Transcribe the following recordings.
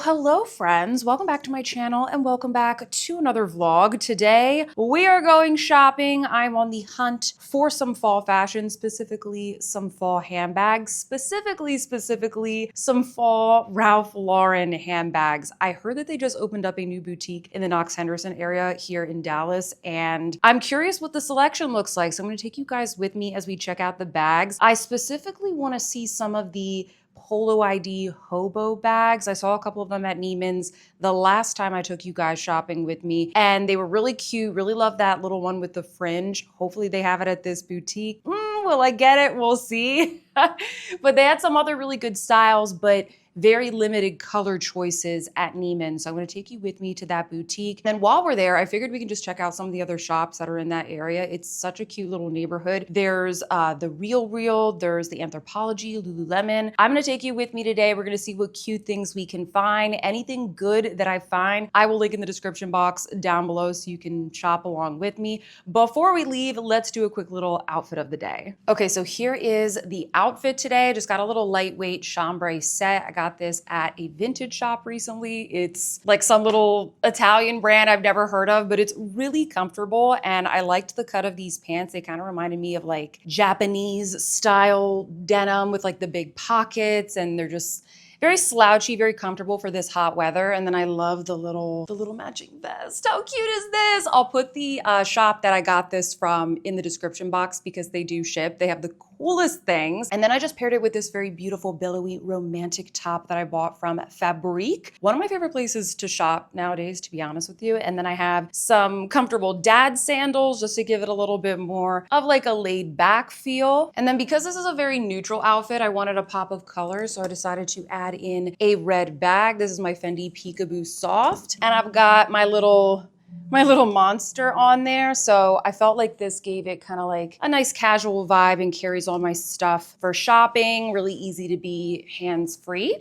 Hello friends, welcome back to my channel and welcome back to another vlog. Today we are going shopping. I'm on the hunt for some fall fashion, specifically some fall handbags, specifically some fall Ralph Lauren handbags. I heard that they just opened up a new boutique in the Knox Henderson area here in Dallas, and I'm curious what the selection looks like. So I'm going to take you guys with me as we check out the bags. I specifically want to see some of the Polo ID hobo bags. I saw a couple of them at Neiman's the last time I took you guys shopping with me, and they were really cute. Really love that little one with the fringe. Hopefully they have it at this boutique. Will I get it? We'll see. But they had some other really good styles, but very limited color choices at Neiman's. So I'm going to take you with me to that boutique. And while we're there, I figured we can just check out some of the other shops that are in that area. It's such a cute little neighborhood. There's the RealReal, there's the Anthropology, Lululemon. I'm going to take you with me today. We're going to see what cute things we can find. Anything good that I find, I will link in the description box down below so you can shop along with me. Before we leave, let's do a quick little outfit of the day. Okay, so here is the outfit today. I just got a little lightweight chambray set. I got this at a vintage shop recently. It's like some little Italian brand I've never heard of, but it's really comfortable. And I liked the cut of these pants. They kind of reminded me of like Japanese style denim with like the big pockets, and they're just very slouchy, very comfortable for this hot weather. And then I love the little matching vest. How cute is this? I'll put the shop that I got this from in the description box because they do ship. They have the coolest things. And then I just paired it with this very beautiful billowy romantic top that I bought from Fabrique. One of my favorite places to shop nowadays, to be honest with you. And then I have some comfortable dad sandals just to give it a little bit more of like a laid back feel. And then because this is a very neutral outfit, I wanted a pop of color. So I decided to add in a red bag. This is my Fendi Peekaboo Soft. And I've got my little monster on there. So I felt like this gave it kind of like a nice casual vibe and carries all my stuff for shopping. Really easy to be hands-free.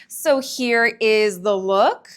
So here is the look.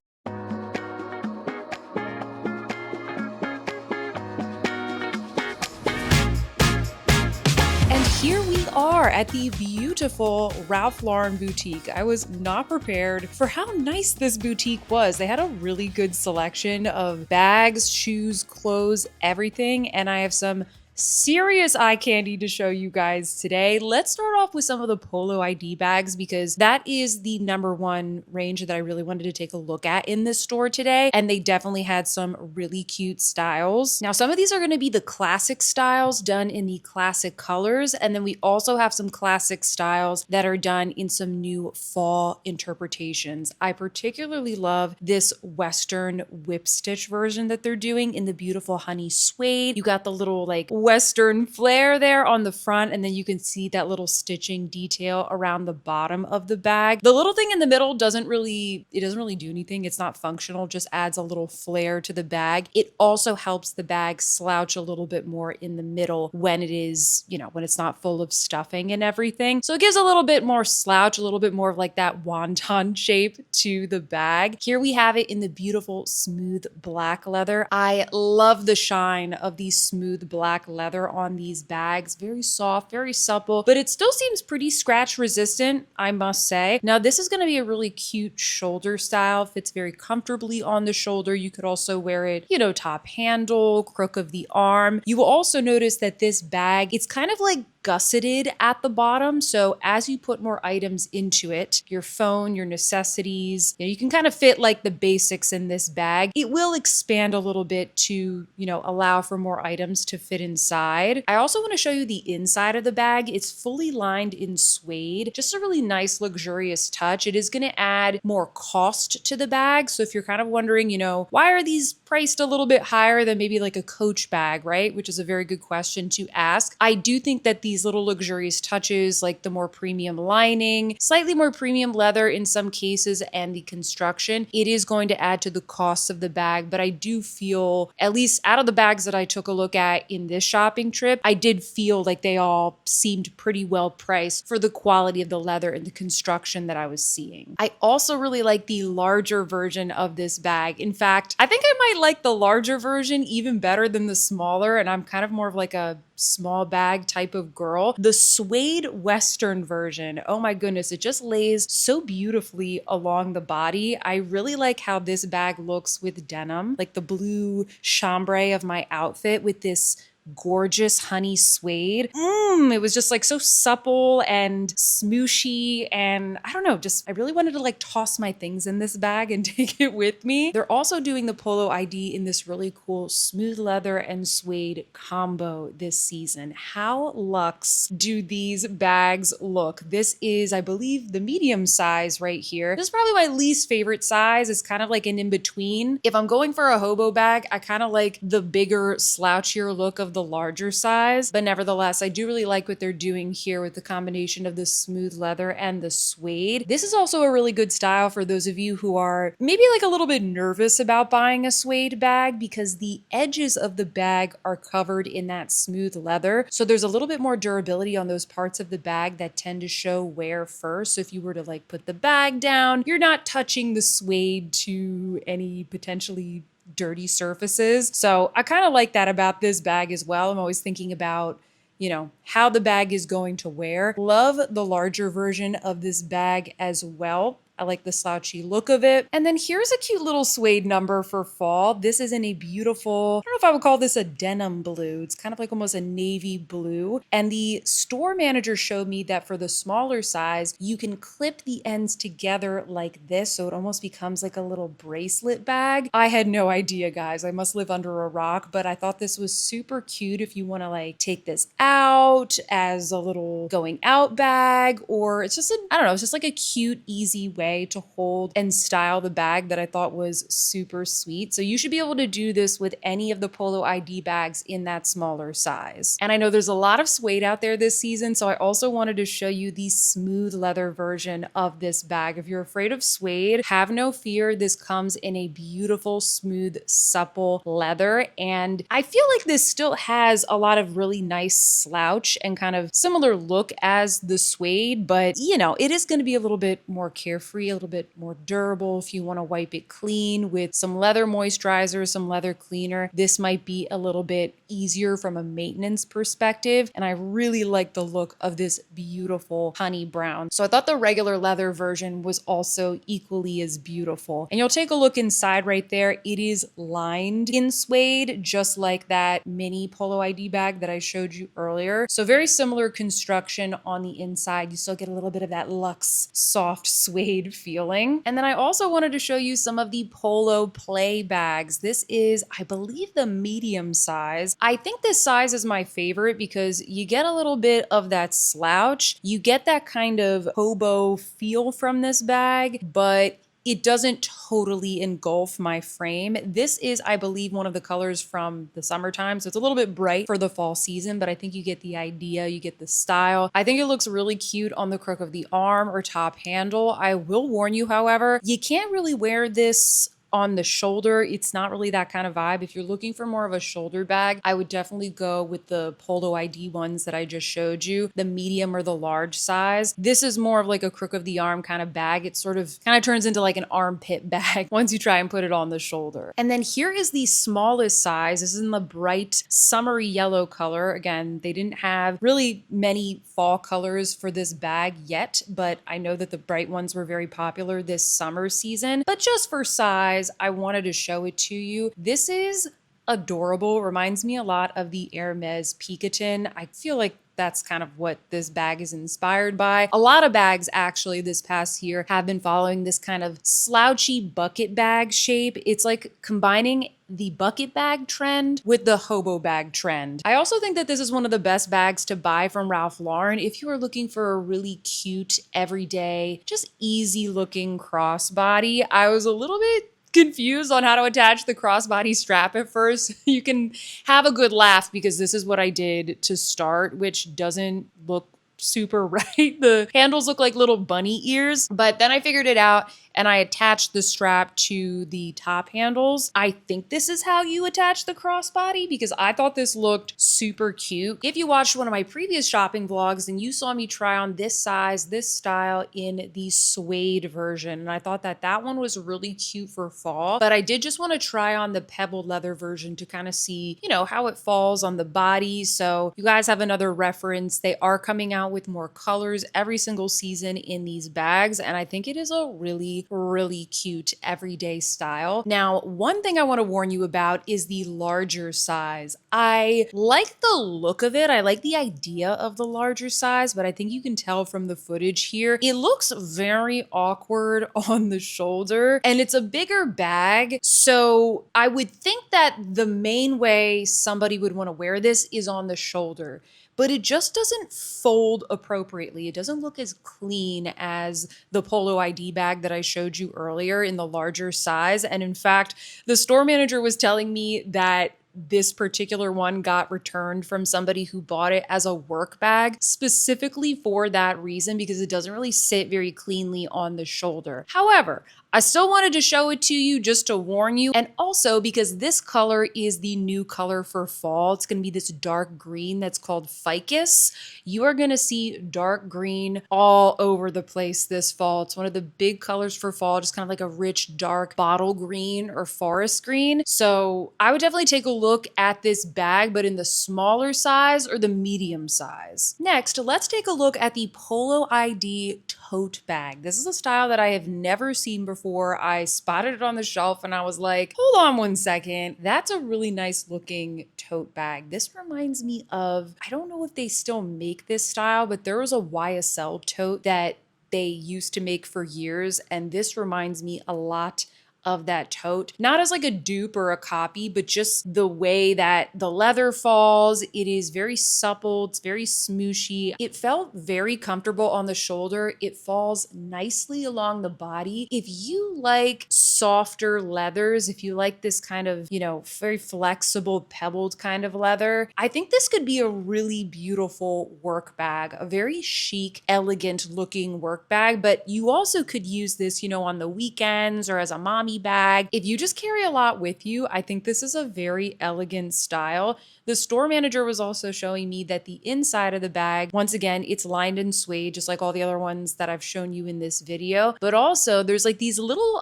And here we are at the beautiful Ralph Lauren boutique. I was not prepared for how nice this boutique was. They had a really good selection of bags, shoes, clothes, everything. And I have some serious eye candy to show you guys today. Let's start off with some of the Polo ID bags because that is the #1 range that I really wanted to take a look at in this store today. And they definitely had some really cute styles. Now, some of these are going to be the classic styles done in the classic colors. And then we also have some classic styles that are done in some new fall interpretations. I particularly love this Western whip stitch version that they're doing in the beautiful honey suede. You got the little like Western flare there on the front, and then you can see that little stitching detail around the bottom of the bag. The little thing in the middle doesn't really do anything. It's not functional, just adds a little flare to the bag. It also helps the bag slouch a little bit more in the middle when it is, when it's not full of stuffing and everything. So it gives a little bit more slouch, a little bit more of like that wonton shape to the bag. Here we have it in the beautiful smooth black leather. I love the shine of these smooth black leather on these bags. Very soft, very supple, but it still seems pretty scratch resistant, I must say. Now, this is going to be a really cute shoulder style. Fits very comfortably on the shoulder. You could also wear it, top handle, crook of the arm. You will also notice that this bag, it's kind of like gusseted at the bottom. So as you put more items into it, your phone, your necessities, you can kind of fit like the basics in this bag. It will expand a little bit to, allow for more items to fit inside. I also want to show you the inside of the bag. It's fully lined in suede, just a really nice, luxurious touch. It is going to add more cost to the bag. So if you're kind of wondering, why are these priced a little bit higher than maybe like a Coach bag, right? Which is a very good question to ask. I do think that these little luxurious touches, like the more premium lining, slightly more premium leather in some cases, and the construction, it is going to add to the cost of the bag. But I do feel, at least out of the bags that I took a look at in this shopping trip, I did feel like they all seemed pretty well priced for the quality of the leather and the construction that I was seeing. I also really like the larger version of this bag. In fact, I think I might like the larger version even better than the smaller, and I'm kind of more of like a small bag type of girl. The suede Western version, oh my goodness, it just lays so beautifully along the body. I really like how this bag looks with denim, like the blue chambray of my outfit with this gorgeous honey suede. It was just like so supple and smooshy, and I don't know, just I really wanted to like toss my things in this bag and take it with me. They're also doing the Polo ID in this really cool smooth leather and suede combo this season. How luxe do these bags look? This is, I believe, the medium size right here. This is probably my least favorite size. It's kind of like an in-between. If I'm going for a hobo bag, I kind of like the bigger, slouchier look of the larger size, but nevertheless, I do really like what they're doing here with the combination of the smooth leather and the suede. This is also a really good style for those of you who are maybe like a little bit nervous about buying a suede bag because the edges of the bag are covered in that smooth leather. So there's a little bit more durability on those parts of the bag that tend to show wear first. So if you were to like put the bag down, you're not touching the suede to any potentially dirty surfaces. So I kind of like that about this bag as well. I'm always thinking about, you know, how the bag is going to wear. Love the larger version of this bag as well. I like the slouchy look of it. And then here's a cute little suede number for fall. This is in a beautiful, I don't know if I would call this a denim blue. It's kind of like almost a navy blue. And the store manager showed me that for the smaller size, you can clip the ends together like this. So it almost becomes like a little bracelet bag. I had no idea, guys. I must live under a rock, but I thought this was super cute if you want to like take this out as a little going out bag, or it's just I don't know, it's just like a cute, easy way to hold and style the bag that I thought was super sweet. So you should be able to do this with any of the Polo ID bags in that smaller size. And I know there's a lot of suede out there this season, so I also wanted to show you the smooth leather version of this bag. If you're afraid of suede, have no fear. This comes in a beautiful, smooth, supple leather. And I feel like this still has a lot of really nice slouch and kind of similar look as the suede, but you know, it is going to be a little bit more carefree, a little bit more durable. If you want to wipe it clean with some leather moisturizer, some leather cleaner, this might be a little bit easier from a maintenance perspective. And I really like the look of this beautiful honey brown. So I thought the regular leather version was also equally as beautiful. And you'll take a look inside right there. It is lined in suede, just like that mini Polo ID bag that I showed you earlier. So very similar construction on the inside. You still get a little bit of that luxe, soft suede feeling. And then I also wanted to show you some of the Polo play bags. This is, I believe, the medium size. I think this size is my favorite because you get a little bit of that slouch. You get that kind of hobo feel from this bag, but it doesn't totally engulf my frame. This is, I believe, one of the colors from the summertime. So it's a little bit bright for the fall season, but I think you get the idea, you get the style. I think it looks really cute on the crook of the arm or top handle. I will warn you, however, you can't really wear this on the shoulder. It's not really that kind of vibe. If you're looking for more of a shoulder bag, I would definitely go with the Polo ID ones that I just showed you, the medium or the large size. This is more of like a crook of the arm kind of bag. It sort of kind of turns into like an armpit bag once you try and put it on the shoulder. And then here is the smallest size. This is in the bright summery yellow color. Again, they didn't have really many fall colors for this bag yet, but I know that the bright ones were very popular this summer season. But just for size, I wanted to show it to you. This is adorable. Reminds me a lot of the Hermes Picotin. I feel like that's kind of what this bag is inspired by. A lot of bags actually this past year have been following this kind of slouchy bucket bag shape. It's like combining the bucket bag trend with the hobo bag trend. I also think that this is one of the best bags to buy from Ralph Lauren if you are looking for a really cute, everyday, just easy looking crossbody. I was a little bit confused on how to attach the crossbody strap at first. You can have a good laugh because this is what I did to start, which doesn't look super right. The handles look like little bunny ears, but then I figured it out and I attached the strap to the top handles. I think this is how you attach the crossbody because I thought this looked super cute. If you watched one of my previous shopping vlogs, then you saw me try on this size, this style in the suede version. And I thought that that one was really cute for fall, but I did just want to try on the pebbled leather version to kind of see, you know, how it falls on the body. So you guys have another reference. They are coming out with more colors every single season in these bags. And I think it is a really, really cute everyday style. Now, one thing I want to warn you about is the larger size. I like the look of it. I like the idea of the larger size, but I think you can tell from the footage here, it looks very awkward on the shoulder and it's a bigger bag. So I would think that the main way somebody would want to wear this is on the shoulder, but it just doesn't fold appropriately. It doesn't look as clean as the Polo ID bag that I showed you earlier in the larger size. And in fact, the store manager was telling me that this particular one got returned from somebody who bought it as a work bag specifically for that reason, because it doesn't really sit very cleanly on the shoulder. However, I still wanted to show it to you just to warn you, and also because this color is the new color for fall. It's going to be this dark green that's called ficus. You are going to see dark green all over the place this fall. It's one of the big colors for fall, just kind of like a rich, dark bottle green or forest green. So I would definitely take a look at this bag, but in the smaller size or the medium size. Next, let's take a look at the Polo ID tote bag. This is a style that I have never seen before. I spotted it on the shelf and I was like, hold on one second. That's a really nice looking tote bag. This reminds me of, I don't know if they still make this style, but there was a YSL tote that they used to make for years. And this reminds me a lot of that tote. Not as like a dupe or a copy, but just the way that the leather falls. It is very supple. It's very smooshy. It felt very comfortable on the shoulder. It falls nicely along the body. If you like softer leathers, if you like this kind of, you know, very flexible pebbled kind of leather, I think this could be a really beautiful work bag, a very chic, elegant looking work bag. But you also could use this, you know, on the weekends or as a mommy bag. If you just carry a lot with you, I think this is a very elegant style. The store manager was also showing me that the inside of the bag, once again, it's lined in suede, just like all the other ones that I've shown you in this video. But also there's like these little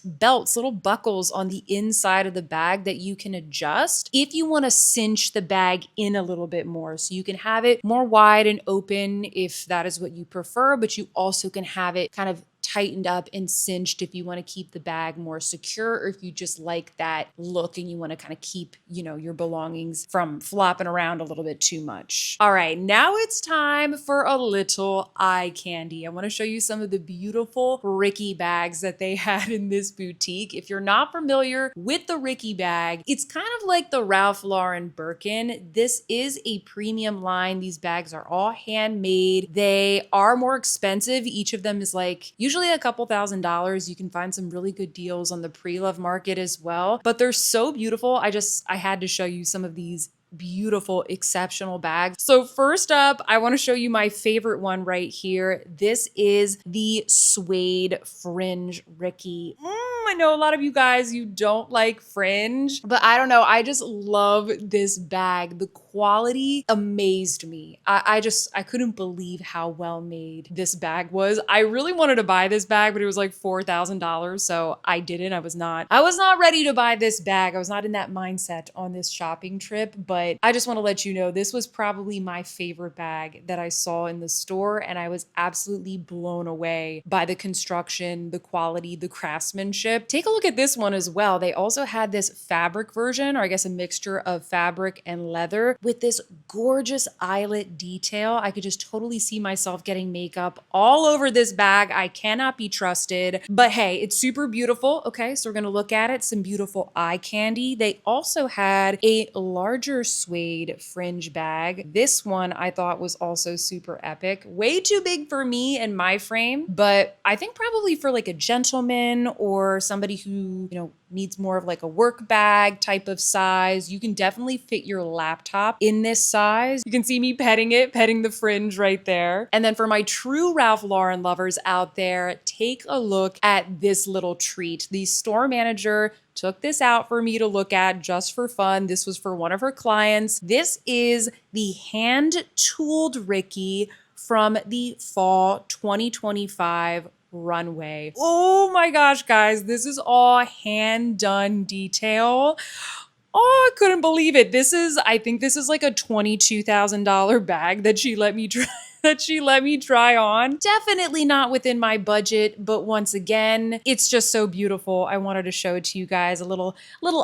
belts, little buckles on the inside of the bag that you can adjust if you want to cinch the bag in a little bit more. So you can have it more wide and open if that is what you prefer, but you also can have it kind of tightened up and cinched if you want to keep the bag more secure, or if you just like that look and you want to kind of keep, you know, your belongings from flopping around a little bit too much. All right, now it's time for a little eye candy. I want to show you some of the beautiful Ricky bags that they had in this boutique. If you're not familiar with the Ricky bag, it's kind of like the Ralph Lauren Birkin. This is a premium line. These bags are all handmade. They are more expensive. Each of them is like usually a couple $1,000s. You can find some really good deals on the pre-love market as well, but they're so beautiful. I had to show you some of these beautiful, exceptional bags. So first up, I want to show you my favorite one right here. This is the suede fringe Ricky. I know a lot of you guys, you don't like fringe, but I don't know. I just love this bag. The quality amazed me. I couldn't believe how well made this bag was. I really wanted to buy this bag, but it was like $4,000. So I didn't. I was not ready to buy this bag. I was not in that mindset on this shopping trip, but I just want to let you know, this was probably my favorite bag that I saw in the store. And I was absolutely blown away by the construction, the quality, the craftsmanship. Take a look at this one as well. They also had this fabric version, or I guess a mixture of fabric and leather, with this gorgeous eyelet detail. I could just totally see myself getting makeup all over this bag. I cannot be trusted, but hey, it's super beautiful. Okay, so we're gonna look at it. Some beautiful eye candy. They also had a larger suede fringe bag. This one I thought was also super epic. Way too big for me and my frame, but I think probably for like a gentleman or somebody who, you know, needs more of like a work bag type of size, you can definitely fit your laptop in this size. You can see me petting it, petting the fringe right there. And then for my true Ralph Lauren lovers out there, take a look at this little treat. The store manager took this out for me to look at just for fun. This was for one of her clients. This is the hand-tooled Ricky from the fall 2025 runway. Oh my gosh, guys, this is all hand done detail. Oh, I couldn't believe it. I think this is like a $22,000 bag that she let me try on. Definitely not within my budget, but once again, it's just so beautiful. I wanted to show it to you guys, a little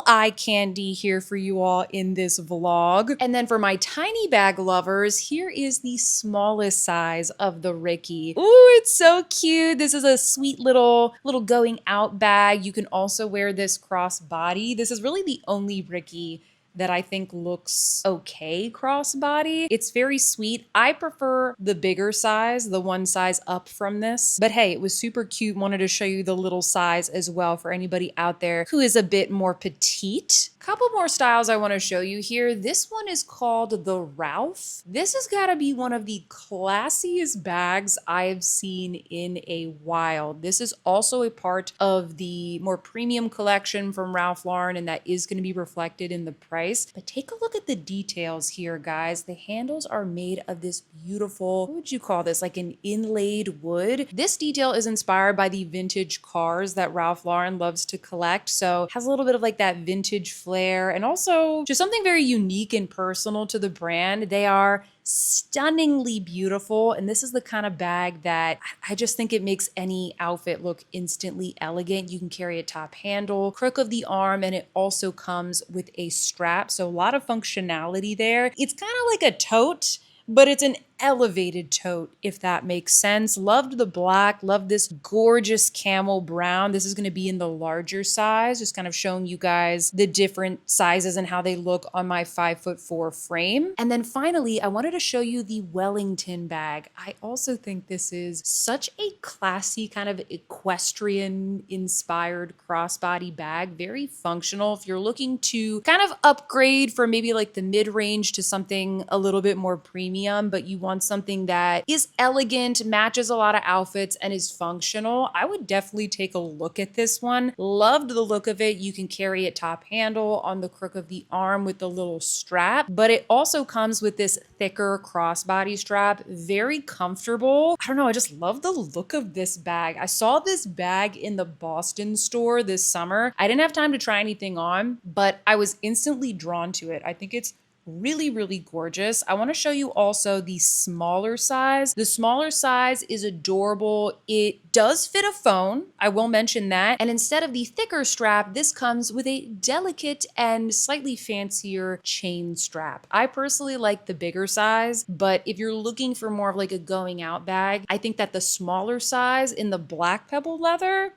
eye candy here for you all in this vlog. And then for my tiny bag lovers, here is the smallest size of the Ricky. Ooh, it's so cute. This is a sweet little going out bag. You can also wear this crossbody. This is really the only Ricky that I think looks okay crossbody. It's very sweet. I prefer the bigger size, the one size up from this. But hey, it was super cute. Wanted to show you the little size as well for anybody out there who is a bit more petite. Couple more styles I want to show you here. This one is called the Ralph. This has got to be one of the classiest bags I've seen in a while. This is also a part of the more premium collection from Ralph Lauren, and that is going to be reflected in the price. But take a look at the details here, guys. The handles are made of this beautiful, what would you call this? Like an inlaid wood. This detail is inspired by the vintage cars that Ralph Lauren loves to collect. So it has a little bit of like that vintage flair, and also just something very unique and personal to the brand. They are stunningly beautiful, and this is the kind of bag that I just think it makes any outfit look instantly elegant. You can carry a top handle, crook of the arm, and it also comes with a strap, so a lot of functionality there. It's kind of like a tote, but it's an elevated tote, if that makes sense. Loved the black, loved this gorgeous camel brown. This is going to be in the larger size, just kind of showing you guys the different sizes and how they look on my 5'4" frame. And then finally, I wanted to show you the Wellington bag. I also think this is such a classy kind of equestrian inspired crossbody bag, very functional. If you're looking to kind of upgrade from maybe like the mid-range to something a little bit more premium, but you want something that is elegant, matches a lot of outfits, and is functional, I would definitely take a look at this one. Loved the look of it. You can carry it top handle on the crook of the arm with the little strap, but it also comes with this thicker crossbody strap. Very comfortable. I don't know, I just love the look of this bag. I saw this bag in the Boston store this summer. I didn't have time to try anything on, but I was instantly drawn to it. I think it's really, really gorgeous. I want to show you also the smaller size. The smaller size is adorable. It does fit a phone, I will mention that. And instead of the thicker strap, this comes with a delicate and slightly fancier chain strap. I personally like the bigger size, but if you're looking for more of like a going out bag, I think that the smaller size in the black pebble leather,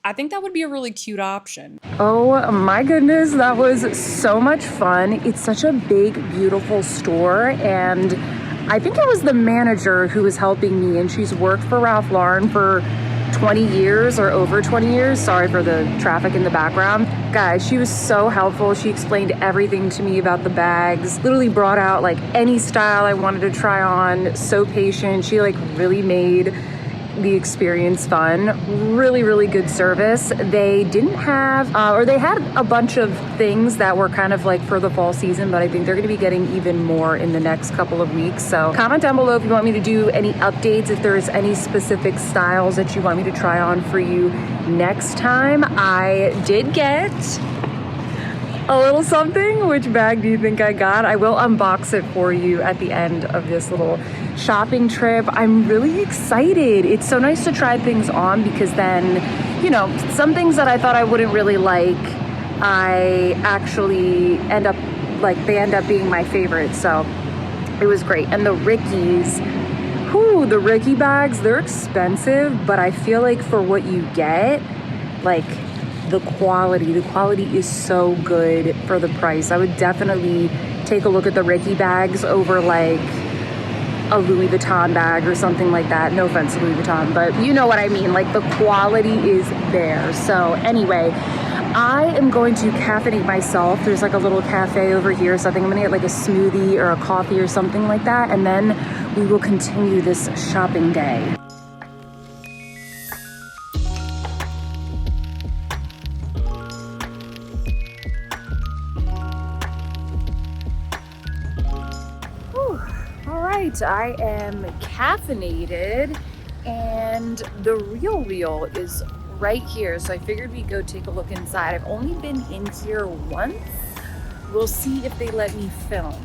I think that would be a really cute option. Oh my goodness, that was so much fun. It's such a big, beautiful store, and I think it was the manager who was helping me, and she's worked for Ralph Lauren for 20 years or over 20 years. Sorry for the traffic in the background. Guys, she was so helpful. She explained everything to me about the bags, literally brought out like any style I wanted to try on. So patient. She like really made the experience fun. Really, really good service. They didn't have, or they had a bunch of things that were kind of like for the fall season, but I think they're gonna be getting even more in the next couple of weeks. So comment down below if you want me to do any updates, if there's any specific styles that you want me to try on for you next time. I did get a little something. Which bag do you think I got? I will unbox it for you at the end of this little shopping trip. I'm really excited. It's so nice to try things on, because then, you know, some things that I thought I wouldn't really like, I actually end up being my favorite. So it was great. And the Rickies, the Ricky bags, they're expensive, but I feel like for what you get, like the quality is so good for the price. I would definitely take a look at the Ricky bags over like a Louis Vuitton bag or something like that. No offense to Louis Vuitton, but you know what I mean. Like the quality is there. So anyway, I am going to caffeinate myself. There's like a little cafe over here, so I think I'm gonna get like a smoothie or a coffee or something like that, and then we will continue this shopping day. Whew. All right, I am caffeinated, and the RealReal is right here, so I figured we'd go take a look inside. I've only been in here once. We'll see if they let me film.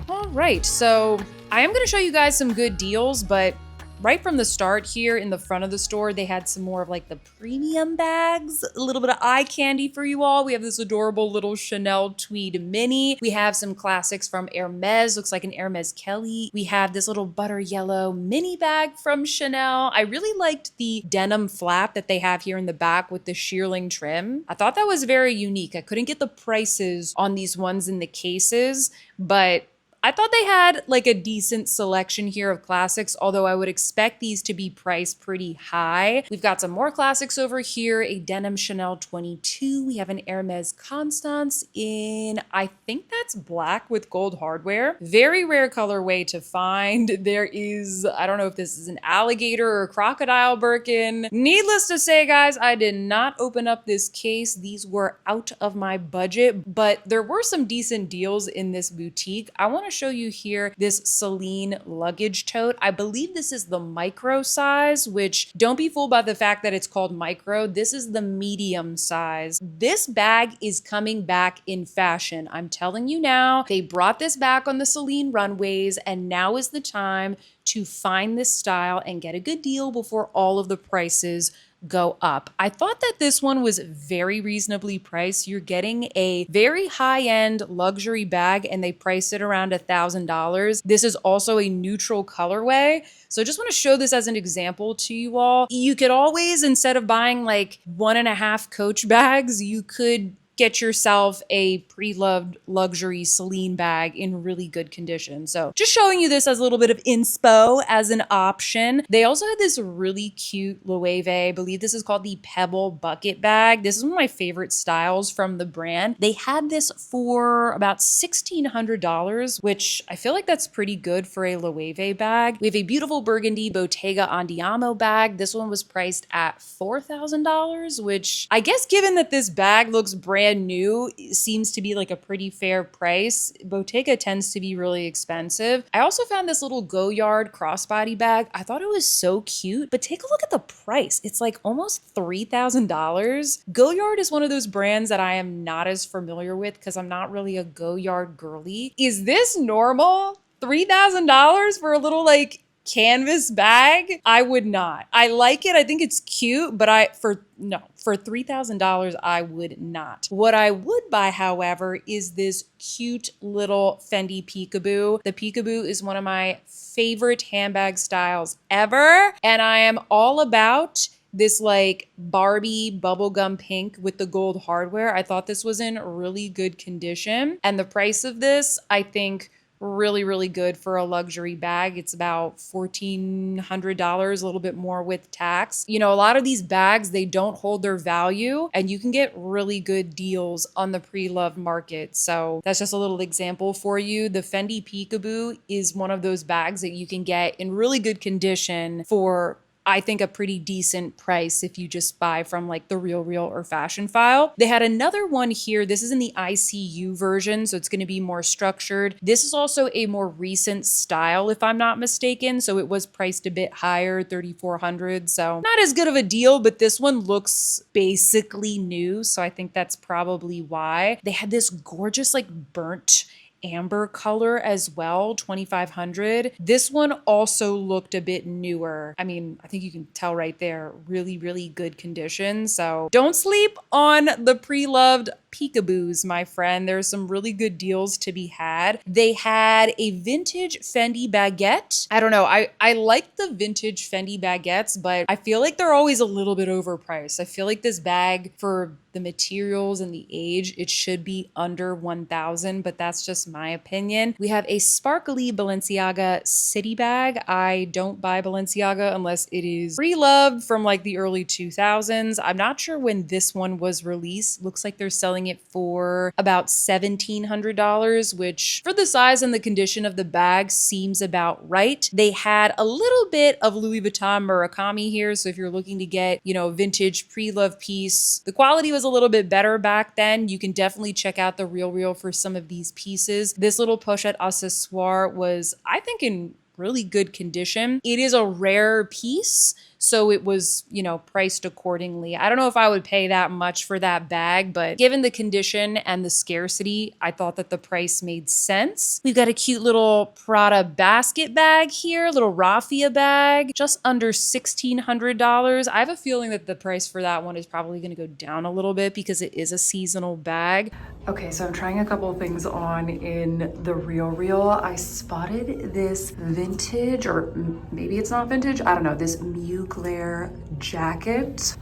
All right, so I am gonna show you guys some good deals, but right from the start here in the front of the store, they had some more of like the premium bags, a little bit of eye candy for you all. We have this adorable little Chanel tweed mini. We have some classics from Hermes, looks like an Hermes Kelly. We have this little butter yellow mini bag from Chanel. I really liked the denim flap that they have here in the back with the shearling trim. I thought that was very unique. I couldn't get the prices on these ones in the cases, but I thought they had like a decent selection here of classics, although I would expect these to be priced pretty high. We've got some more classics over here, a denim Chanel 22. We have an Hermes Constance in, I think that's black with gold hardware. Very rare colorway to find. There is, I don't know if this is an alligator or crocodile Birkin. Needless to say, guys, I did not open up this case. These were out of my budget, but there were some decent deals in this boutique. I want to show you here this Celine luggage tote. I believe this is the micro size, which don't be fooled by the fact that it's called micro. This is the medium size. This bag is coming back in fashion. I'm telling you now, they brought this back on the Celine runways, and now is the time to find this style and get a good deal before all of the prices go up. I thought that this one was very reasonably priced. You're getting a very high-end luxury bag and they priced it around $1,000. This is also a neutral colorway. So I just want to show this as an example to you all. You could always, instead of buying like 1.5 Coach bags, you could get yourself a pre-loved luxury Celine bag in really good condition. So just showing you this as a little bit of inspo as an option. They also had this really cute Loewe, I believe this is called the Pebble bucket bag. This is one of my favorite styles from the brand. They had this for about $1,600, which I feel like that's pretty good for a Loewe bag. We have a beautiful burgundy Bottega Andiamo bag. This one was priced at $4,000, which I guess given that this bag looks brand new, seems to be like a pretty fair price. Bottega tends to be really expensive. I also found this little Goyard crossbody bag. I thought it was so cute, but take a look at the price. It's like almost $3,000. Goyard is one of those brands that I am not as familiar with because I'm not really a Goyard girly. Is this normal? $3,000 for a little like canvas bag? I would not. I like it. I think it's cute, but for $3,000, I would not. What I would buy, however, is this cute little Fendi peekaboo. The peekaboo is one of my favorite handbag styles ever, and I am all about this like Barbie bubblegum pink with the gold hardware. I thought this was in really good condition, and the price of this, I think, really, really good for a luxury bag. It's about $1,400, a little bit more with tax. You know, a lot of these bags, they don't hold their value and you can get really good deals on the pre-loved market. So that's just a little example for you. The Fendi Peekaboo is one of those bags that you can get in really good condition for, I think, a pretty decent price if you just buy from like the RealReal or Fashion File. They had another one here. This is in the ICU version, so it's going to be more structured. This is also a more recent style, if I'm not mistaken. So it was priced a bit higher, $3,400. So not as good of a deal, but this one looks basically new. So I think that's probably why. They had this gorgeous like burnt amber color as well, $2,500. This one also looked a bit newer. I mean, I think you can tell right there, really, really good condition. So don't sleep on the pre-loved peekaboos, my friend. There's some really good deals to be had. They had a vintage Fendi baguette. I don't know. I like the vintage Fendi baguettes, but I feel like they're always a little bit overpriced. I feel like this bag, for the materials and the age, it should be under 1,000, but that's just my opinion. We have a sparkly Balenciaga city bag. I don't buy Balenciaga unless it is pre-loved from like the early 2000s. I'm not sure when this one was released. Looks like they're selling it for about $1,700, which for the size and the condition of the bag seems about right. They had a little bit of Louis Vuitton Murakami here, so if you're looking to get, you know, a vintage pre-loved piece, the quality was a little bit better back then. You can definitely check out the RealReal for some of these pieces. This little pochette accessoire was, I think, in really good condition. It is a rare piece, so it was, you know, priced accordingly. I don't know if I would pay that much for that bag, but given the condition and the scarcity, I thought that the price made sense. We've got a cute little Prada basket bag here, little raffia bag, just under $1,600. I have a feeling that the price for that one is probably gonna go down a little bit because it is a seasonal bag. Okay, so I'm trying a couple of things on in the RealReal. I spotted this vintage, or maybe it's not vintage, I don't know, this Mugler jacket.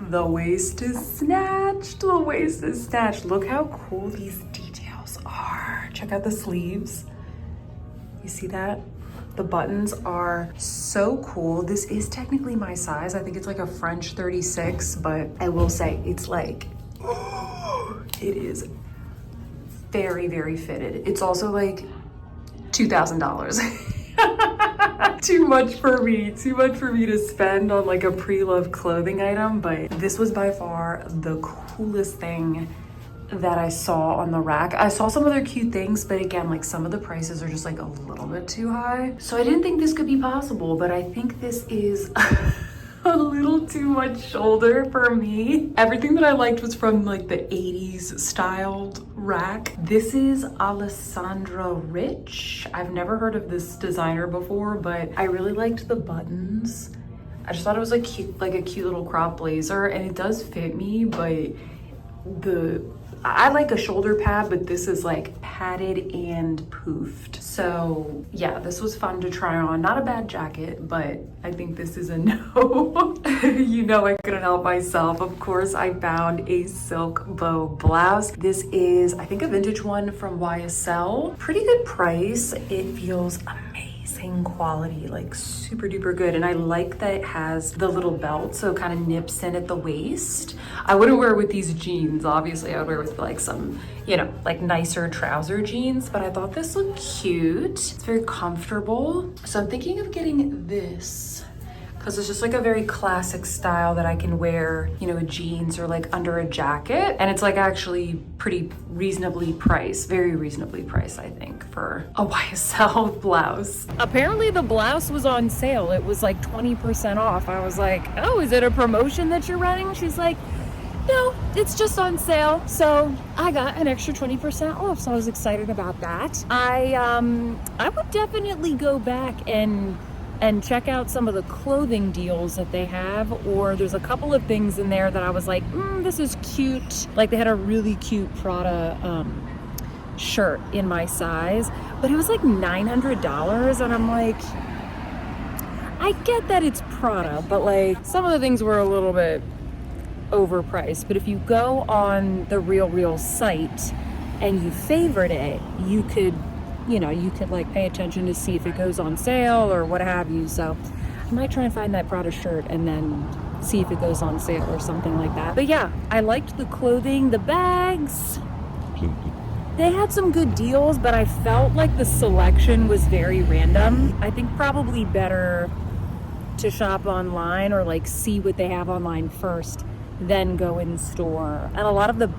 The waist is snatched, the waist is snatched. Look how cool these details are. Check out the sleeves. You see that? The buttons are so cool. This is technically my size. I think it's like a French 36, but I will say it's like, it is very, very fitted. It's also like $2,000. Too much for me to spend on like a pre-loved clothing item, but this was by far the coolest thing that I saw on the rack. I saw some other cute things, but again, like some of the prices are just like a little bit too high. So I didn't think this could be possible, but I think this is a little too much shoulder for me. Everything that I liked was from like the 80s styled rack. This is Alessandra Rich. I've never heard of this designer before, but I really liked the buttons. I just thought it was like cute, like a cute little crop blazer, and it does fit me, but I like a shoulder pad, but this is like padded and poofed. So yeah, this was fun to try on. Not a bad jacket, but I think this is a no. You know I couldn't help myself. Of course, I found a silk bow blouse. This is, I think, a vintage one from YSL. Pretty good price. It feels amazing quality, like super duper good. And I like that it has the little belt, so it kind of nips in at the waist. I wouldn't wear it with these jeans. Obviously, I would wear it with like some, you know, like nicer trouser jeans, but I thought this looked cute. It's very comfortable. So I'm thinking of getting this because it's just like a very classic style that I can wear, you know, jeans or like under a jacket. And it's like actually pretty reasonably priced, very reasonably priced, I think, for a YSL blouse. Apparently the blouse was on sale. It was like 20% off. I was like, oh, is it a promotion that you're running? She's like, no, it's just on sale. So I got an extra 20% off. So I was excited about that. I would definitely go back and check out some of the clothing deals that they have, or there's a couple of things in there that I was like, this is cute. Like they had a really cute Prada shirt in my size, but it was like $900, and I'm like, I get that it's Prada, but like some of the things were a little bit overpriced. But if you go on the RealReal site and you favorite it, you could, you know, you could like pay attention to see if it goes on sale or what have you. So I might try and find that Prada shirt and then see if it goes on sale or something like that. But yeah, I liked the clothing, the bags. They had some good deals, but I felt like the selection was very random. I think probably better to shop online or like see what they have online first, then go in store. And a lot of the,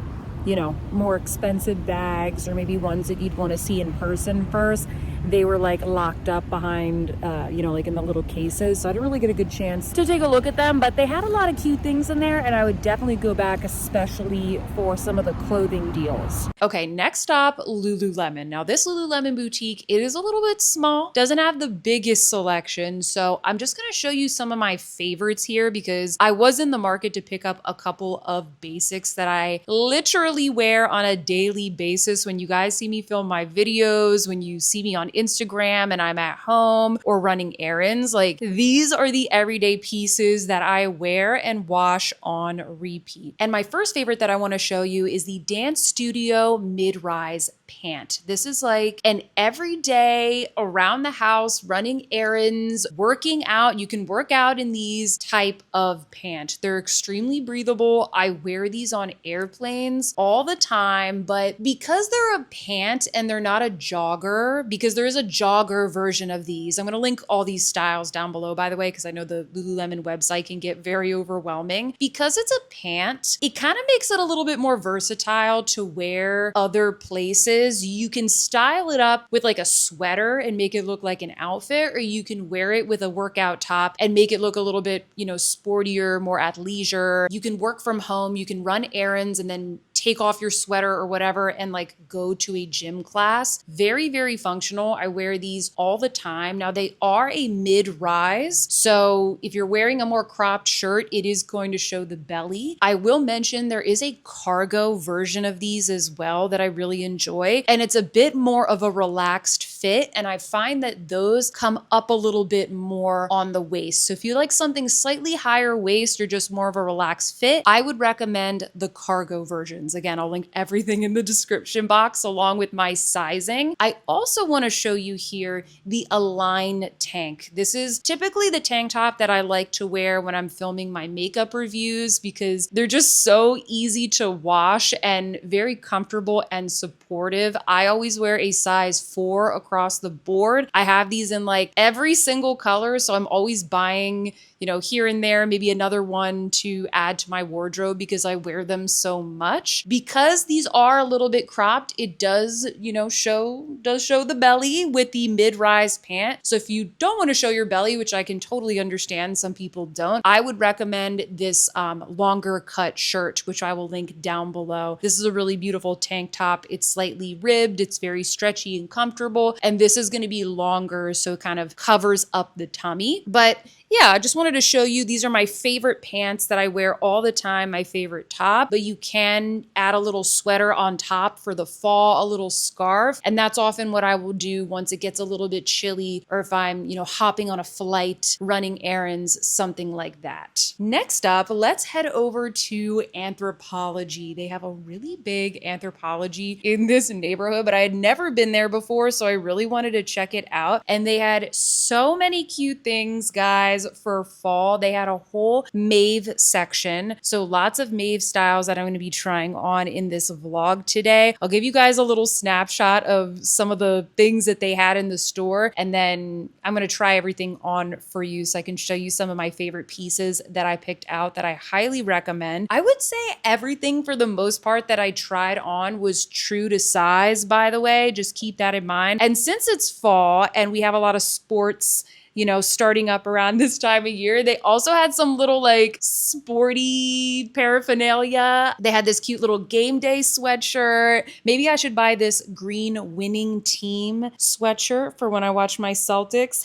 you know, more expensive bags, or maybe ones that you'd want to see in person first, they were like locked up behind, you know, like in the little cases. So I didn't really get a good chance to take a look at them, but they had a lot of cute things in there, and I would definitely go back, especially for some of the clothing deals. Okay, next stop, Lululemon. Now this Lululemon boutique, it is a little bit small, doesn't have the biggest selection. So I'm just gonna show you some of my favorites here because I was in the market to pick up a couple of basics that I literally wear on a daily basis. When you guys see me film my videos, when you see me on Instagram and I'm at home or running errands, like these are the everyday pieces that I wear and wash on repeat. And my first favorite that I wanna show you is the Dance Studio mid-rise pant. This is like an everyday around the house, running errands, working out. You can work out in these type of pant. They're extremely breathable. I wear these on airplanes all the time, but because they're a pant and they're not a jogger, because there is a jogger version of these, I'm gonna link all these styles down below, by the way, because I know the Lululemon website can get very overwhelming. Because it's a pant, it kind of makes it a little bit more versatile to wear other places. You can style it up with like a sweater and make it look like an outfit, or you can wear it with a workout top and make it look a little bit, you know, sportier, more athleisure. You can work from home, you can run errands and then take off your sweater or whatever and like go to a gym class. Very, very functional. I wear these all the time. Now they are a mid-rise. So if you're wearing a more cropped shirt, it is going to show the belly. I will mention there is a cargo version of these as well that I really enjoy. And it's a bit more of a relaxed fit. And I find that those come up a little bit more on the waist. So if you like something slightly higher waist or just more of a relaxed fit, I would recommend the cargo versions. Again, I'll link everything in the description box along with my sizing. I also want to show you here the Align tank. This is typically the tank top that I like to wear when I'm filming my makeup reviews because they're just so easy to wash and very comfortable and supportive. I always wear a size 4 across the board. I have these in like every single color, so I'm always buying, you know, here and there, maybe another one to add to my wardrobe because I wear them so much. Because these are a little bit cropped, it does, you know, show the belly with the mid-rise pant. So if you don't want to show your belly, which I can totally understand, some people don't, I would recommend this longer cut shirt, which I will link down below. This is a really beautiful tank top. It's slightly ribbed, it's very stretchy and comfortable, and this is going to be longer, so it kind of covers up the tummy. But yeah, I just wanted to show you, these are my favorite pants that I wear all the time, my favorite top, but you can add a little sweater on top for the fall, a little scarf. And that's often what I will do once it gets a little bit chilly, or if I'm, you know, hopping on a flight, running errands, something like that. Next up, let's head over to Anthropologie. They have a really big Anthropologie in this neighborhood, but I had never been there before, so I really wanted to check it out. And they had so many cute things, guys. For fall, they had a whole MAEVE section. So lots of MAEVE styles that I'm going to be trying on in this vlog today. I'll give you guys a little snapshot of some of the things that they had in the store, and then I'm going to try everything on for you so I can show you some of my favorite pieces that I picked out that I highly recommend. I would say everything for the most part that I tried on was true to size, by the way. Just keep that in mind. And since it's fall and we have a lot of sports, you know, starting up around this time of year, they also had some little like sporty paraphernalia. They had this cute little game day sweatshirt. Maybe I should buy this green winning team sweatshirt for when I watch my Celtics.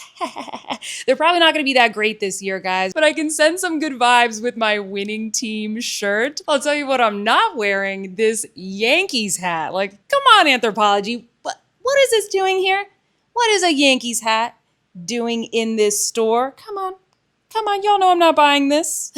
They're probably not going to be that great this year, guys, but I can send some good vibes with my winning team shirt. I'll tell you what, I'm not wearing this Yankees hat. Like, come on, Anthropologie. What is this doing here? What is a Yankees hat doing in this store? Come on, y'all know I'm not buying this.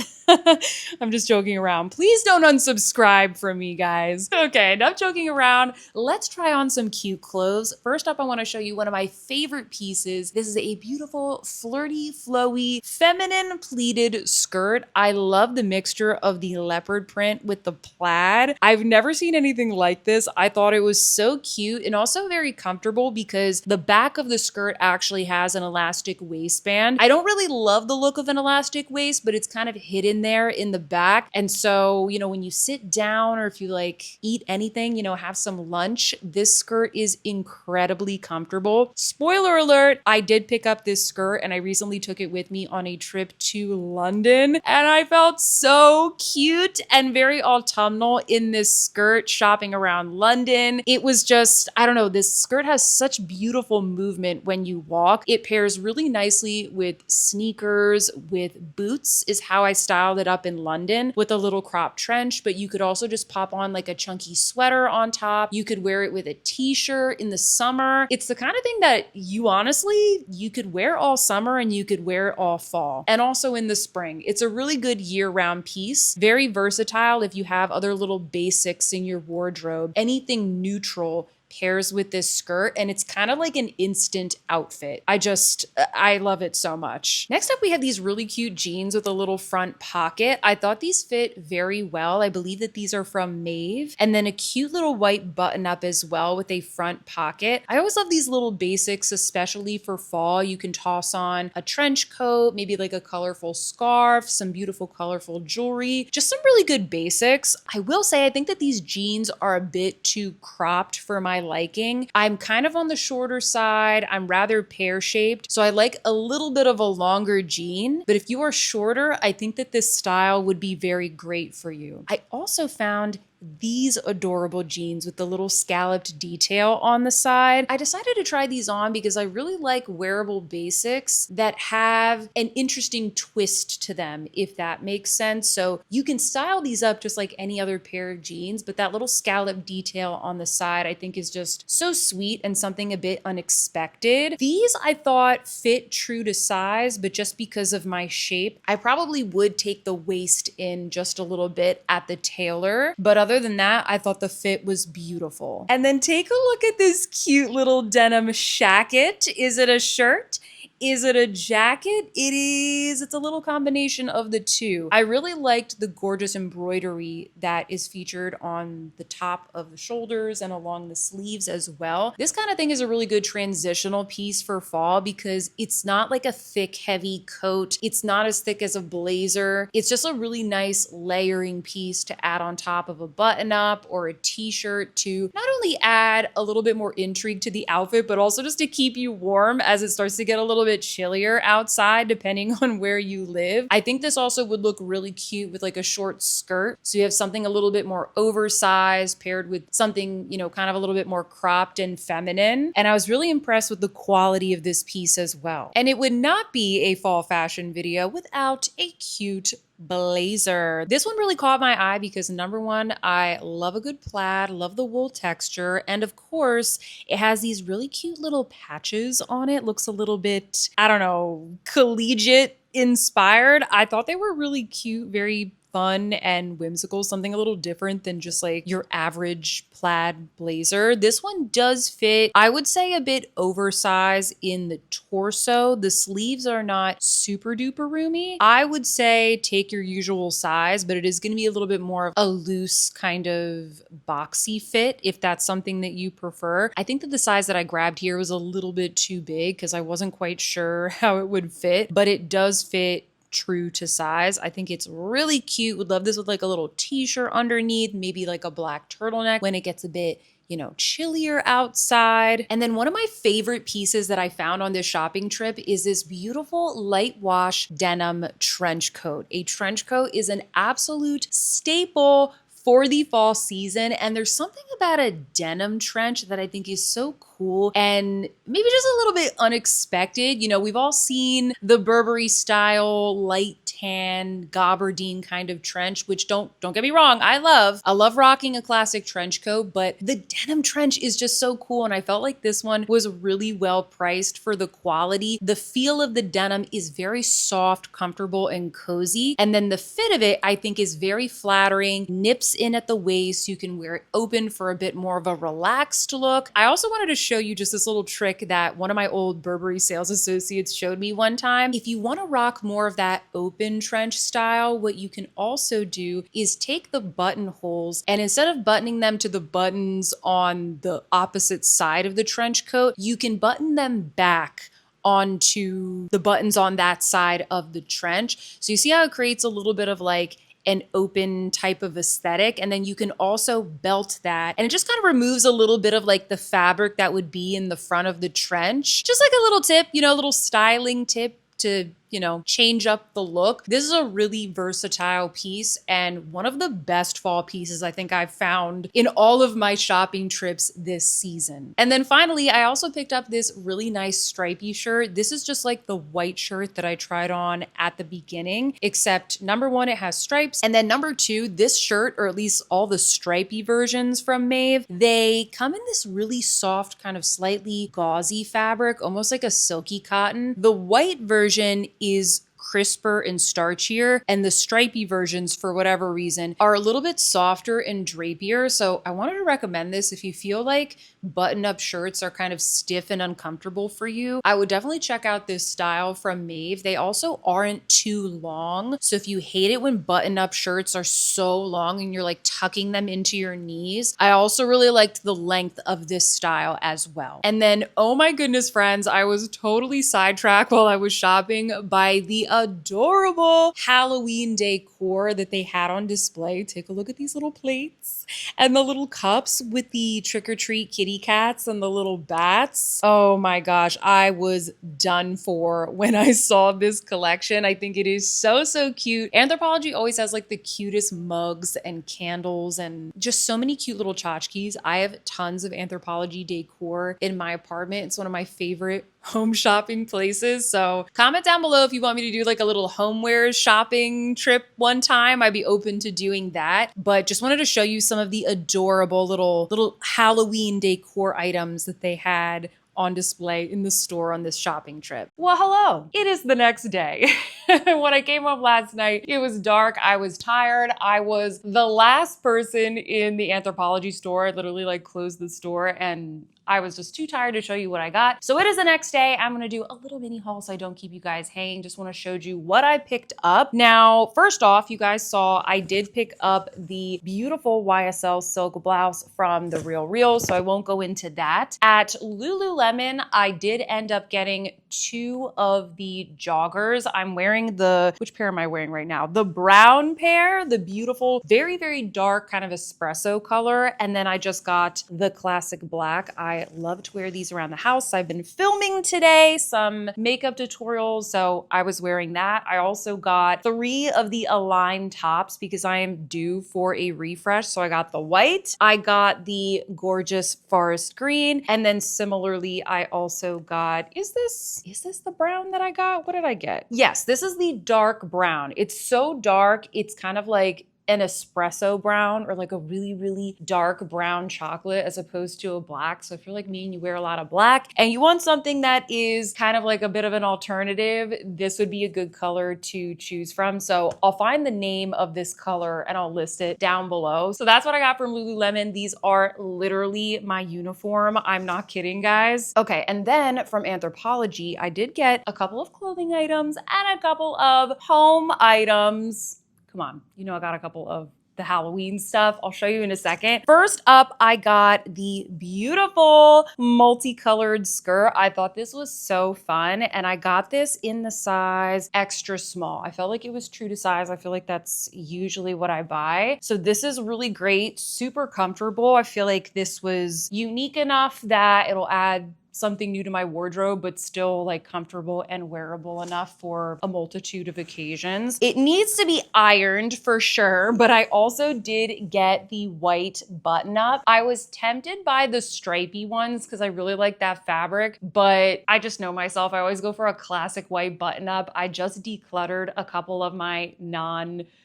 I'm just joking around. Please don't unsubscribe from me, guys. Okay, enough joking around. Let's try on some cute clothes. First up, I want to show you one of my favorite pieces. This is a beautiful, flirty, flowy, feminine pleated skirt. I love the mixture of the leopard print with the plaid. I've never seen anything like this. I thought it was so cute and also very comfortable because the back of the skirt actually has an elastic waistband. I don't really love the look of an elastic waist, but it's kind of hidden in there in the back. And so, you know, when you sit down or if you like eat anything, you know, have some lunch, this skirt is incredibly comfortable. Spoiler alert, I did pick up this skirt and I recently took it with me on a trip to London and I felt so cute and very autumnal in this skirt shopping around London. It was just, I don't know, this skirt has such beautiful movement when you walk. It pairs really nicely with sneakers, with boots is how I styled it up in London with a little crop trench, but you could also just pop on like a chunky sweater on top. You could wear it with a t-shirt in the summer. It's the kind of thing that you could wear all summer and you could wear it all fall and also in the spring. It's a really good year-round piece, very versatile if you have other little basics in your wardrobe. Anything neutral pairs with this skirt and it's kind of like an instant outfit. I love it so much. Next up, we have these really cute jeans with a little front pocket. I thought these fit very well. I believe that these are from MAEVE, and then a cute little white button up as well with a front pocket. I always love these little basics, especially for fall. You can toss on a trench coat, maybe like a colorful scarf, some beautiful colorful jewelry, just some really good basics. I will say, I think that these jeans are a bit too cropped for my liking. I'm kind of on the shorter side. I'm rather pear-shaped, so I like a little bit of a longer jean, but if you are shorter, I think that this style would be very great for you. I also found these adorable jeans with the little scalloped detail on the side. I decided to try these on because I really like wearable basics that have an interesting twist to them, if that makes sense. So you can style these up just like any other pair of jeans, but that little scallop detail on the side I think is just so sweet and something a bit unexpected. These I thought fit true to size, but just because of my shape, I probably would take the waist in just a little bit at the tailor, but other than that, I thought the fit was beautiful. And then take a look at this cute little denim shacket. Is it a shirt? Is it a jacket? It is. It's a little combination of the two. I really liked the gorgeous embroidery that is featured on the top of the shoulders and along the sleeves as well. This kind of thing is a really good transitional piece for fall because it's not like a thick, heavy coat. It's not as thick as a blazer. It's just a really nice layering piece to add on top of a button-up or a t-shirt to not only add a little bit more intrigue to the outfit, but also just to keep you warm as it starts to get a little bit chillier outside depending on where you live. I think this also would look really cute with like a short skirt. So you have something a little bit more oversized paired with something, you know, kind of a little bit more cropped and feminine. And I was really impressed with the quality of this piece as well. And it would not be a fall fashion video without a cute blazer. This one really caught my eye because number one, I love a good plaid, love the wool texture, and of course, it has these really cute little patches on it. Looks a little bit, I don't know, collegiate inspired. I thought they were really cute, very fun and whimsical, something a little different than just like your average plaid blazer. This one does fit, I would say, a bit oversized in the torso. The sleeves are not super duper roomy. I would say take your usual size, but it is going to be a little bit more of a loose kind of boxy fit if that's something that you prefer. I think that the size that I grabbed here was a little bit too big because I wasn't quite sure how it would fit, but it does fit true to size. I think it's really cute. Would love this with like a little t-shirt underneath, maybe like a black turtleneck when it gets a bit, you know, chillier outside. And then one of my favorite pieces that I found on this shopping trip is this beautiful light wash denim trench coat. A trench coat is an absolute staple for the fall season, and there's something about a denim trench that I think is so cool and maybe just a little bit unexpected. You know, we've all seen the Burberry style light tan gabardine kind of trench, which don't get me wrong, I love rocking a classic trench coat, but the denim trench is just so cool, and I felt like this one was really well priced for the quality. The feel of the denim is very soft, comfortable, and cozy, and then the fit of it I think is very flattering, nips in at the waist. You can wear it open for a bit more of a relaxed look. I also wanted to show you just this little trick that one of my old Burberry sales associates showed me one time. If you want to rock more of that open trench style, what you can also do is take the buttonholes and instead of buttoning them to the buttons on the opposite side of the trench coat, you can button them back onto the buttons on that side of the trench. So you see how it creates a little bit of like an open type of aesthetic. And then you can also belt that. And it just kind of removes a little bit of like the fabric that would be in the front of the trench. Just like a little tip, you know, a little styling tip to, you know, change up the look. This is a really versatile piece and one of the best fall pieces I think I've found in all of my shopping trips this season. And then finally, I also picked up this really nice stripy shirt. This is just like the white shirt that I tried on at the beginning, except number one, it has stripes. And then number two, this shirt, or at least all the stripy versions from MAEVE, they come in this really soft, kind of slightly gauzy fabric, almost like a silky cotton. The white version is crisper and starchier, and the stripy versions, for whatever reason, are a little bit softer and drapier. So I wanted to recommend this if you feel like button-up shirts are kind of stiff and uncomfortable for you. I would definitely check out this style from MAEVE. They also aren't too long. So if you hate it when button-up shirts are so long and you're like tucking them into your knees, I also really liked the length of this style as well. And then, oh my goodness, friends, I was totally sidetracked while I was shopping by the adorable Halloween decor that they had on display. Take a look at these little plates and the little cups with the trick-or-treat kitty cats and the little bats. Oh my gosh, I was done for when I saw this collection. I think it is so, so cute. Anthropologie always has like the cutest mugs and candles and just so many cute little tchotchkes. I have tons of Anthropologie decor in my apartment. It's one of my favorite home shopping places. So comment down below if you want me to do like a little homewares shopping trip one time. I'd be open to doing that. But just wanted to show you some of the adorable little Halloween decor items that they had on display in the store on this shopping trip. Well, hello. It is the next day. When I came home last night, it was dark. I was tired. I was the last person in the Anthropologie store. I literally like closed the store and I was just too tired to show you what I got. So it is the next day. I'm gonna do a little mini haul so I don't keep you guys hanging. Just wanna show you what I picked up. Now, first off, you guys saw I did pick up the beautiful YSL silk blouse from the RealReal, so I won't go into that. At Lululemon, I did end up getting two of the joggers. I'm wearing which pair am I wearing right now? The brown pair, the beautiful, very, very dark kind of espresso color. And then I just got the classic black. I love to wear these around the house. I've been filming today some makeup tutorials, so I was wearing that. I also got 3 of the Align tops because I am due for a refresh. So I got the white, I got the gorgeous forest green, and then similarly, I also got, is this the brown that I got? What did I get? Yes, this is the dark brown. It's so dark, it's kind of like an espresso brown or like a really, really dark brown chocolate as opposed to a black. So if you're like me and you wear a lot of black and you want something that is kind of like a bit of an alternative, this would be a good color to choose from. So I'll find the name of this color and I'll list it down below. So that's what I got from Lululemon. These are literally my uniform. I'm not kidding, guys. Okay, and then from Anthropologie, I did get a couple of clothing items and a couple of home items. Come on, you know I got a couple of the Halloween stuff. I'll show you in a second. First up, I got the beautiful multicolored skirt. I thought this was so fun, and I got this in the size extra small. I felt like it was true to size. I feel like that's usually what I buy. So this is really great, super comfortable. I feel like this was unique enough that it'll add something new to my wardrobe, but still like comfortable and wearable enough for a multitude of occasions. It needs to be ironed for sure, but I also did get the white button up. I was tempted by the stripy ones because I really like that fabric, but I just know myself. I always go for a classic white button up. I just decluttered a couple of my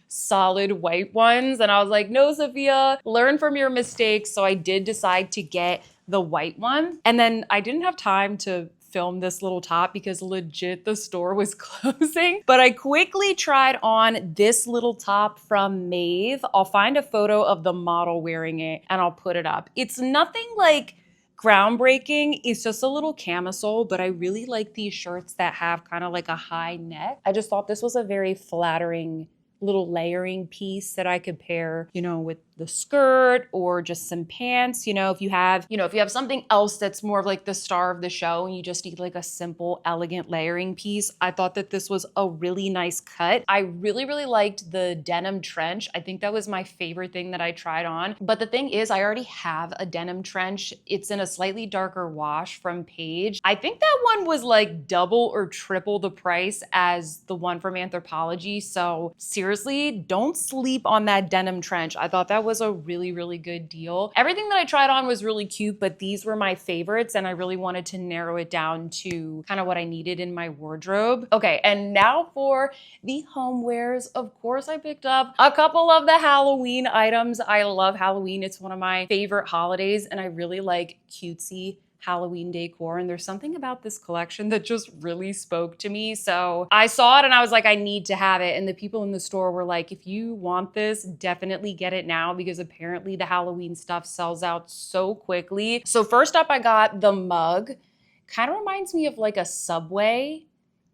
solid white ones. And I was like, no, Sophia, learn from your mistakes. So I did decide to get the white one. And then I didn't have time to film this little top because legit the store was closing. But I quickly tried on this little top from MAEVE. I'll find a photo of the model wearing it and I'll put it up. It's nothing like groundbreaking. It's just a little camisole, but I really like these shirts that have kind of like a high neck. I just thought this was a very flattering little layering piece that I could pair, you know, with the skirt or just some pants. If you have something else that's more of like the star of the show and you just need like a simple, elegant layering piece, I thought that this was a really nice cut. I really, really liked the denim trench. I think that was my favorite thing that I tried on. But the thing is, I already have a denim trench. It's in a slightly darker wash from Paige. I think that one was like double or triple the price as the one from Anthropologie. So seriously, don't sleep on that denim trench. I thought that was a really, really good deal. Everything that I tried on was really cute, but these were my favorites and I really wanted to narrow it down to kind of what I needed in my wardrobe. Okay, and now for the homewares. Of course, I picked up a couple of the Halloween items. I love Halloween. It's one of my favorite holidays and I really like cutesy Halloween decor, and there's something about this collection that just really spoke to me. So I saw it and I was like, I need to have it. And the people in the store were like, if you want this, definitely get it now, because apparently the Halloween stuff sells out so quickly. So first up, I got the mug. Kind of reminds me of like a Subway.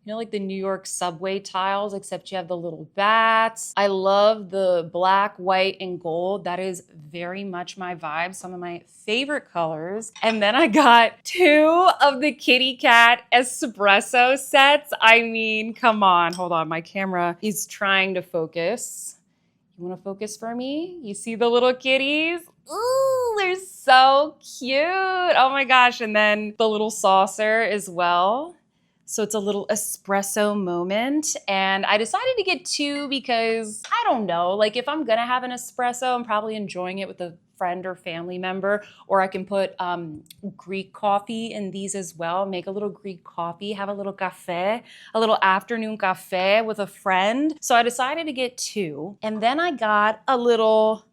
Like the New York subway tiles, except you have the little bats. I love the black, white, and gold. That is very much my vibe. Some of my favorite colors. And then I got 2 of the kitty cat espresso sets. I mean, come on, hold on. My camera is trying to focus. You wanna focus for me? You see the little kitties? Ooh, they're so cute. Oh my gosh. And then the little saucer as well. So it's a little espresso moment. And I decided to get 2 because I don't know, like if I'm gonna have an espresso, I'm probably enjoying it with a friend or family member, or I can put Greek coffee in these as well. Make a little Greek coffee, have a little cafe, a little afternoon cafe with a friend. So I decided to get 2. And then I got a little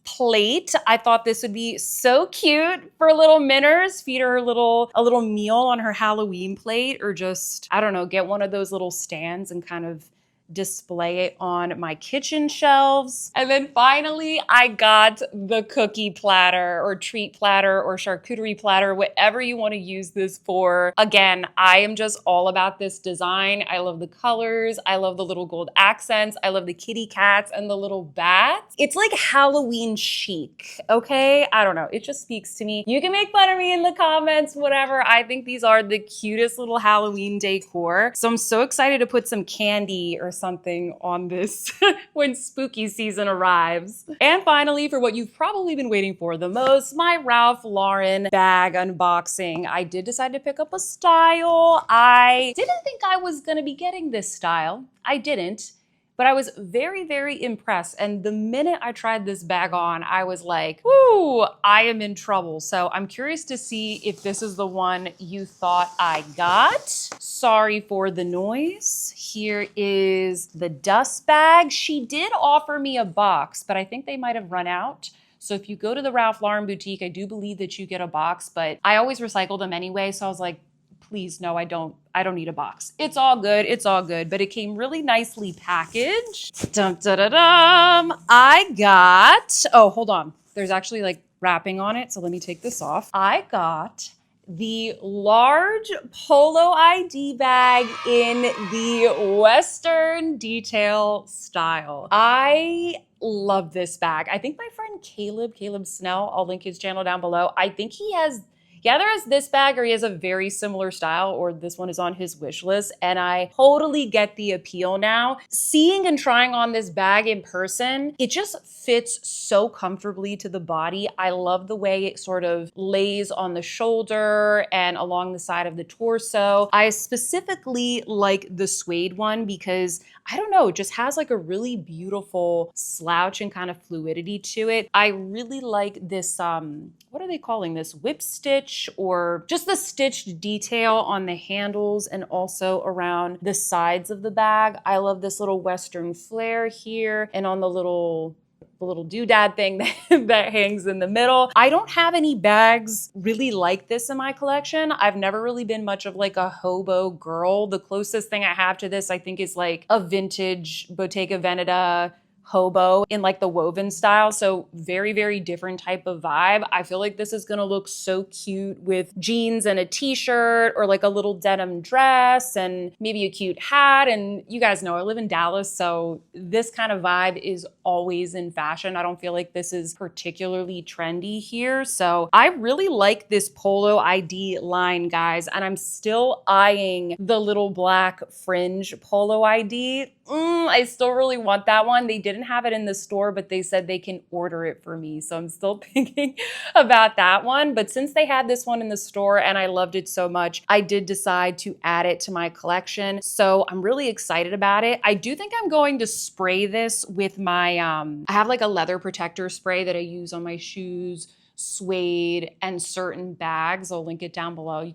plate. I thought this would be so cute for little Minners. Feed her a little meal on her Halloween plate, or just, I don't know, get one of those little stands and kind of display it on my kitchen shelves. And then finally, I got the cookie platter or treat platter or charcuterie platter, whatever you want to use this for. Again, I am just all about this design. I love the colors. I love the little gold accents. I love the kitty cats and the little bats. It's like Halloween chic, okay? I don't know. It just speaks to me. You can make fun of me in the comments, whatever. I think these are the cutest little Halloween decor. So I'm so excited to put some candy or something on this when spooky season arrives. And finally, for what you've probably been waiting for the most, my Ralph Lauren bag unboxing. I did decide to pick up a style. I didn't think I was gonna be getting this style. I didn't. But I was very, very impressed. And the minute I tried this bag on, I was like, ooh, I am in trouble. So I'm curious to see if this is the one you thought I got. Sorry for the noise. Here is the dust bag. She did offer me a box, but I think they might have run out. So if you go to the Ralph Lauren boutique, I do believe that you get a box, but I always recycle them anyway. So I was like, please, no, I don't need a box. It's all good, it's all good. But it came really nicely packaged. Dum, da, da, dum. I got, oh, hold on. There's actually like wrapping on it. So let me take this off. I got the large Polo ID bag in the Western detail style. I love this bag. I think my friend Caleb Snell, I'll link his channel down below. I think he has, either has this bag or he has a very similar style, or this one is on his wish list. And I totally get the appeal now. Seeing and trying on this bag in person, it just fits so comfortably to the body. I love the way it sort of lays on the shoulder and along the side of the torso. I specifically like the suede one because, I don't know, it just has like a really beautiful slouch and kind of fluidity to it. I really like this, what are they calling this? Whip stitch, or just the stitched detail on the handles and also around the sides of the bag. I love this little Western flare here and on the little doodad thing that hangs in the middle. I don't have any bags really like this in my collection. I've never really been much of like a hobo girl. The closest thing I have to this, I think, is like a vintage Bottega Veneta hobo in like the woven style. So very, very different type of vibe. I feel like this is gonna look so cute with jeans and a t-shirt or like a little denim dress and maybe a cute hat. And you guys know I live in Dallas, so this kind of vibe is always in fashion. I don't feel like this is particularly trendy here. So I really like this Polo ID line, guys, and I'm still eyeing the little black fringe Polo ID. I still really want that one. They didn't have it in the store, but they said they can order it for me. So I'm still thinking about that one. But since they had this one in the store and I loved it so much, I did decide to add it to my collection. So I'm really excited about it. I do think I'm going to spray this with my, I have like a leather protector spray that I use on my shoes, suede, and certain bags. I'll link it down below. You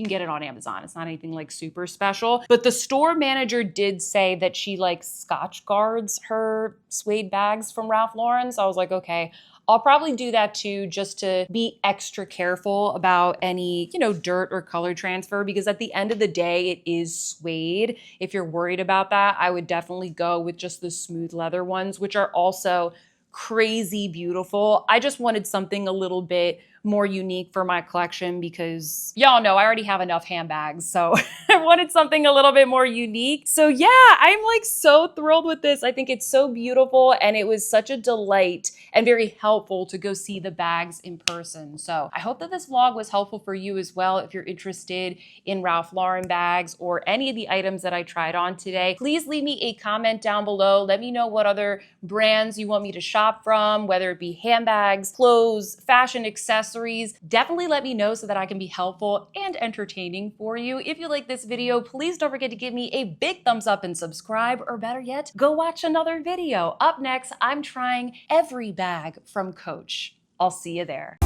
can get it on Amazon. It's not anything like super special. But the store manager did say that she like Scotch guards her suede bags from Ralph Lauren. So I was like, okay, I'll probably do that too, just to be extra careful about any, dirt or color transfer, because at the end of the day, it is suede. If you're worried about that, I would definitely go with just the smooth leather ones, which are also crazy beautiful. I just wanted something a little bit more unique for my collection because y'all know I already have enough handbags. So I wanted something a little bit more unique. So yeah, I'm like so thrilled with this. I think it's so beautiful and it was such a delight and very helpful to go see the bags in person. So I hope that this vlog was helpful for you as well. If you're interested in Ralph Lauren bags or any of the items that I tried on today, please leave me a comment down below. Let me know what other brands you want me to shop from, whether it be handbags, clothes, fashion, accessories. Definitely let me know so that I can be helpful and entertaining for you. If you like this video, please don't forget to give me a big thumbs up and subscribe, or better yet, go watch another video. Up next, I'm trying every bag from Coach. I'll see you there.